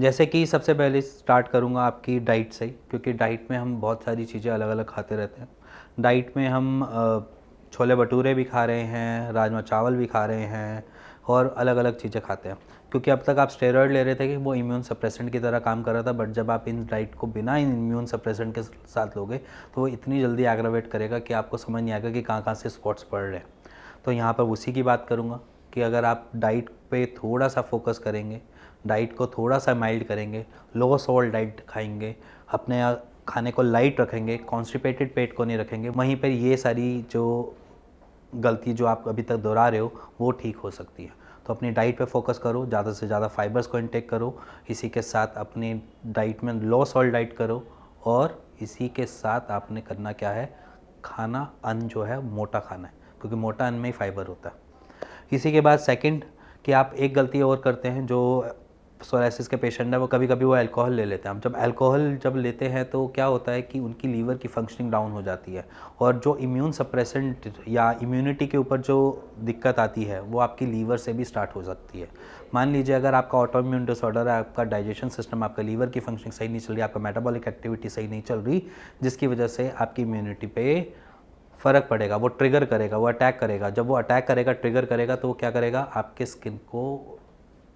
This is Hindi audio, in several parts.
जैसे कि सबसे पहले स्टार्ट करूँगा आपकी डाइट से, क्योंकि डाइट में हम बहुत सारी चीज़ें अलग अलग खाते रहते हैं। डाइट में हम छोले भटूरे भी खा रहे हैं, राजमा चावल भी खा रहे हैं और अलग अलग चीज़ें खाते हैं। क्योंकि अब तक आप स्टेरॉयड ले रहे थे कि वो इम्यून सप्रेसेंट की तरह काम कर रहा था, बट जब आप इन डाइट को बिना इम्यून सप्रेसेंट के साथ लोगे तो वो इतनी जल्दी एग्रावेट करेगा कि आपको समझ नहीं आएगा कि कहाँ कहाँ से स्पॉट्स पड़ रहे हैं। तो यहाँ पर उसी की बात करूँगा कि अगर आप डाइट पे थोड़ा सा फोकस करेंगे, डाइट को थोड़ा सा माइल्ड करेंगे, लो सॉल्ट डाइट खाएंगे, अपने खाने को लाइट रखेंगे, कॉन्स्टिपेटेड पेट को नहीं रखेंगे, वहीं पर ये सारी जो गलती जो आप अभी तक दोहरा रहे हो वो ठीक हो सकती है। तो अपनी डाइट पे फोकस करो, ज़्यादा से ज़्यादा फाइबर्स को इनटेक करो, इसी के साथ अपनी डाइट में लो सॉल्ट डाइट करो, और इसी के साथ आपने करना क्या है, खाना अन्न जो है मोटा खाना है, क्योंकि मोटा अन्न में ही फाइबर होता है। इसी के बाद सेकंड कि आप एक गलती और करते हैं, जो सोराइसिस के पेशेंट है वो कभी कभी वो अल्कोहल ले लेते हैं। अब जब अल्कोहल जब लेते हैं तो क्या होता है कि उनकी लीवर की फंक्शनिंग डाउन हो जाती है, और जो इम्यून सप्रेसेंट या इम्यूनिटी के ऊपर जो दिक्कत आती है वो आपकी लीवर से भी स्टार्ट हो सकती है। मान लीजिए अगर आपका ऑटो इम्यून डिसऑर्डर है, आपका डाइजेशन सिस्टम, आपका लीवर की फंक्शनिंग सही नहीं चल रही, आपका मेटाबॉलिक एक्टिविटी सही नहीं चल रही, जिसकी वजह से आपकी इम्यूनिटी पे फ़र्क पड़ेगा, वो ट्रिगर करेगा, वो अटैक करेगा। जब वो अटैक करेगा, ट्रिगर करेगा, तो वो क्या करेगा, आपके स्किन को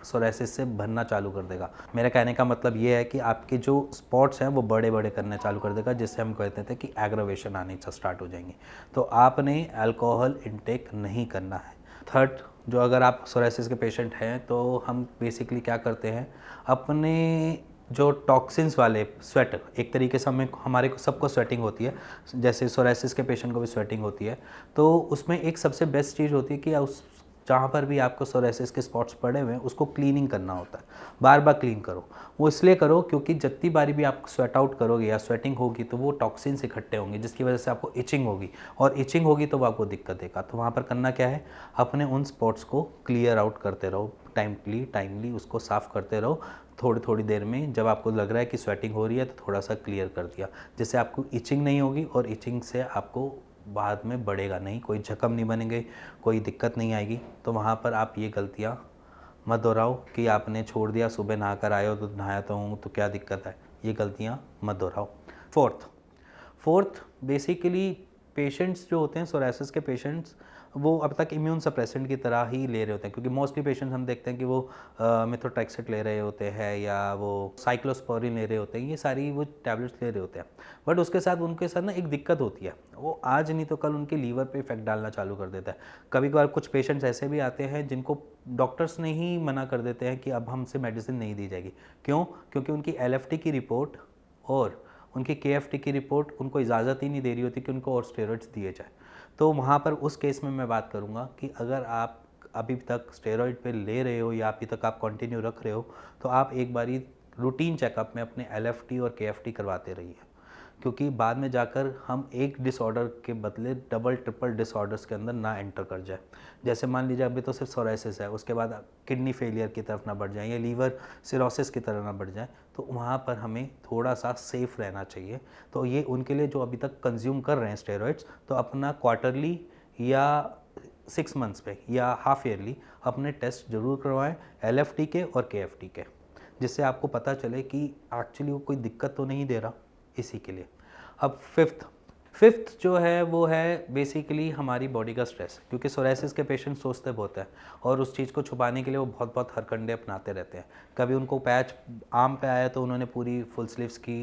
सोराइसिस से भरना चालू कर देगा। मेरे कहने का मतलब ये है कि आपके जो स्पॉट्स हैं वो बड़े बड़े करना चालू कर देगा, जिससे हम कहते थे कि एग्रावेशन आने स्टार्ट हो जाएंगे। तो आपने अल्कोहल इनटेक नहीं करना है। थर्ड, जो अगर आप सोराइसिस के पेशेंट हैं तो हम बेसिकली क्या करते हैं, अपने जो टॉक्सिन्स वाले स्वेट, एक तरीके से हमारे को सबको स्वेटिंग होती है, जैसे सोराइसिस के पेशेंट को भी स्वेटिंग होती है, तो उसमें एक सबसे बेस्ट चीज़ होती है कि उस जहाँ पर भी आपको सोराइसिस के स्पॉट्स पड़े हुए हैं उसको क्लीनिंग करना होता है। बार बार क्लीन करो। वो इसलिए करो क्योंकि जितनी बारी भी आप स्वेट आउट करोगे या स्वेटिंग होगी तो वो टॉक्सिन्स इकट्ठे होंगे, जिसकी वजह से आपको इचिंग होगी, और इचिंग होगी तो वो आपको दिक्कत देगा। तो वहाँ पर करना क्या है, अपने उन स्पॉट्स को क्लियर आउट करते रहो, टाइमली उसको साफ़ करते रहो। थोड़ी थोड़ी देर में जब आपको लग रहा है कि स्वेटिंग हो रही है तो थोड़ा सा क्लियर कर दिया, जिससे आपको इचिंग नहीं होगी, और इचिंग से आपको बाद में बढ़ेगा नहीं, कोई जख्म नहीं बनेंगे, कोई दिक्कत नहीं आएगी। तो वहाँ पर आप ये गलतियाँ मत दोहराओ कि आपने छोड़ दिया, सुबह नहा कर आए हो तो नहाया तो हूँ तो क्या दिक्कत है, ये गलतियाँ मत दोहराओ। फोर्थ बेसिकली पेशेंट्स जो होते हैं सोराइसिस के पेशेंट्स, वो अब तक इम्यून सप्रेसेंट की तरह ही ले रहे होते हैं, क्योंकि मोस्टली पेशेंट्स हम देखते हैं कि वो मेथोट्रेक्सेट ले रहे होते हैं या वो साइक्लोस्पोरिन ले रहे होते हैं, ये सारी वो टैबलेट्स ले रहे होते हैं। बट उसके साथ उनके साथ ना एक दिक्कत होती है, वो आज नहीं तो कल उनके लीवर पे इफेक्ट डालना चालू कर देता है। कभी कभार कुछ पेशेंट्स ऐसे भी आते हैं जिनको डॉक्टर्स ने ही मना कर देते हैं कि अब हमसे मेडिसिन नहीं दी जाएगी। क्यों? क्योंकि उनकी LFT की रिपोर्ट और उनकी KFT की रिपोर्ट उनको इजाज़त ही नहीं दे रही होती कि उनको और स्टेरॉइड्स दिए जाए। तो वहाँ पर उस केस में मैं बात करूँगा कि अगर आप अभी तक स्टेरॉइड पे ले रहे हो या अभी तक आप कंटिन्यू रख रहे हो, तो आप एक बारी रूटीन चेकअप में अपने LFT और KFT करवाते रहिए, क्योंकि बाद में जाकर हम एक डिसऑर्डर के बदले डबल ट्रिपल डिसऑर्डर्स के अंदर ना एंटर कर जाए। जैसे मान लीजिए अभी तो सिर्फ सोराइसिस है, उसके बाद किडनी फेलियर की तरफ ना बढ़ जाए या लीवर सिरोसिस की तरफ ना बढ़ जाए, तो वहाँ पर हमें थोड़ा सा सेफ रहना चाहिए। तो ये उनके लिए जो अभी तक कंज्यूम कर रहे हैं स्टेरॉइड्स, तो अपना क्वार्टरली या 6 मंथ्स पे या हाफ ईयरली अपने टेस्ट जरूर करवाएं, LFT के और KFT के, जिससे आपको पता चले कि एक्चुअली वो कोई दिक्कत तो नहीं दे रहा, इसी के लिए। अब फिफ्थ जो है वो है बेसिकली हमारी बॉडी का स्ट्रेस, क्योंकि सोराइसिस के पेशेंट सोचते बहुत हैं और उस चीज़ को छुपाने के लिए वो बहुत बहुत हरकंडे अपनाते रहते हैं। कभी उनको पैच आम पे आया तो उन्होंने पूरी फुल स्लीव्स की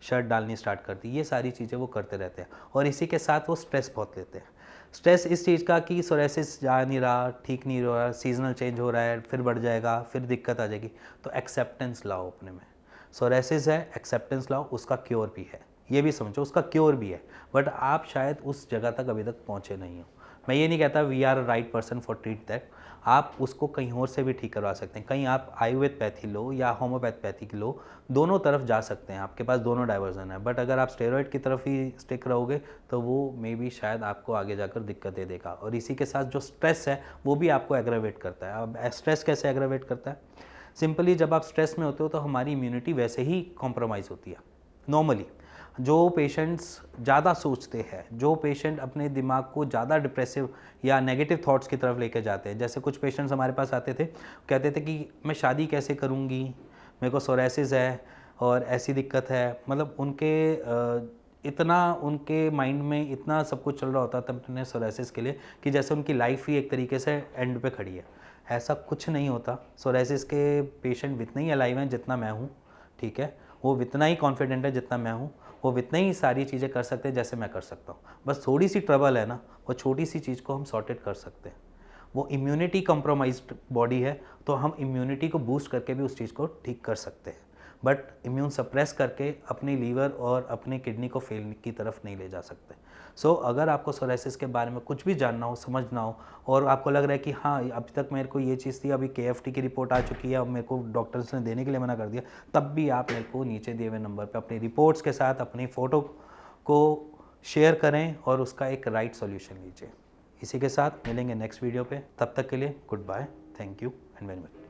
शर्ट डालनी स्टार्ट कर दी, ये सारी चीज़ें वो करते रहते हैं, और इसी के साथ वो स्ट्रेस बहुत लेते हैं। स्ट्रेस इस चीज़ का कि सोराइसिस जा नहीं रहा, ठीक नहीं हो रहा, सीजनल चेंज हो रहा है, फिर बढ़ जाएगा, फिर दिक्कत आ जाएगी। तो एक्सेप्टेंस लाओ अपने में, सोराइसिस है, एक्सेप्टेंस लाओ, उसका क्योर भी है, ये भी समझो उसका क्योर भी है, बट आप शायद उस जगह तक अभी तक पहुँचे नहीं हो। मैं ये नहीं कहता we are right person for treat that, आप उसको कहीं और से भी ठीक करवा सकते हैं। कहीं आप आयुर्वेद पैथी लो या होम्योपैथी लो, दोनों तरफ जा सकते हैं, आपके पास दोनों डाइवर्जन है। बट अगर आप स्टेरॉइड की तरफ ही स्टिक रहोगे तो वो मे बी शायद आपको आगे जाकर दिक्कत दे देगा। और इसी के साथ जो स्ट्रेस है वो भी आपको एग्रावेट करता है। अब स्ट्रेस कैसे एग्रावेट करता है? सिंपली जब आप स्ट्रेस में होते हो तो हमारी इम्यूनिटी वैसे ही कॉम्प्रोमाइज़ होती है। नॉर्मली जो पेशेंट्स ज़्यादा सोचते हैं, जो पेशेंट अपने दिमाग को ज़्यादा डिप्रेसिव या नेगेटिव थॉट्स की तरफ लेके जाते हैं, जैसे कुछ पेशेंट्स हमारे पास आते थे, कहते थे कि मैं शादी कैसे करूँगी, मेरे को सोरेसिस है और ऐसी दिक्कत है, मतलब इतना उनके माइंड में इतना सब कुछ चल रहा होता था अपने सोरेसिस के लिए कि जैसे उनकी लाइफ ही एक तरीके से एंड पे खड़ी है। ऐसा कुछ नहीं होता। सोरेसिस के पेशेंट इतना ही अलाइव हैं जितना मैं हूँ, ठीक है। वो इतना ही कॉन्फिडेंट है जितना मैं हूँ, वो इतना ही सारी चीज़ें कर सकते हैं जैसे मैं कर सकता हूँ। बस थोड़ी सी ट्रबल है ना, वो छोटी सी चीज़ को हम सॉर्टेड कर सकते हैं। वो इम्यूनिटी कंप्रोमाइज्ड बॉडी है, तो हम इम्यूनिटी को बूस्ट करके भी उस चीज़ को ठीक कर सकते हैं, बट इम्यून सप्रेस करके अपनी लीवर और अपनी किडनी को फेल की तरफ नहीं ले जा सकते। सो अगर आपको सोरेसिस के बारे में कुछ भी जानना हो, समझना हो, और आपको लग रहा है कि हाँ अभी तक मेरे को ये चीज़ थी, अभी KFT की रिपोर्ट आ चुकी है, अब मेरे को डॉक्टर्स ने देने के लिए मना कर दिया, तब भी आप मेरे को नीचे दिए हुए नंबर पर अपनी रिपोर्ट्स के साथ अपनी फ़ोटो को शेयर करें और उसका एक राइट सॉल्यूशन लीजिए। इसी के साथ मिलेंगे नेक्स्ट वीडियो पे, तब तक के लिए goodbye, thank you and very much.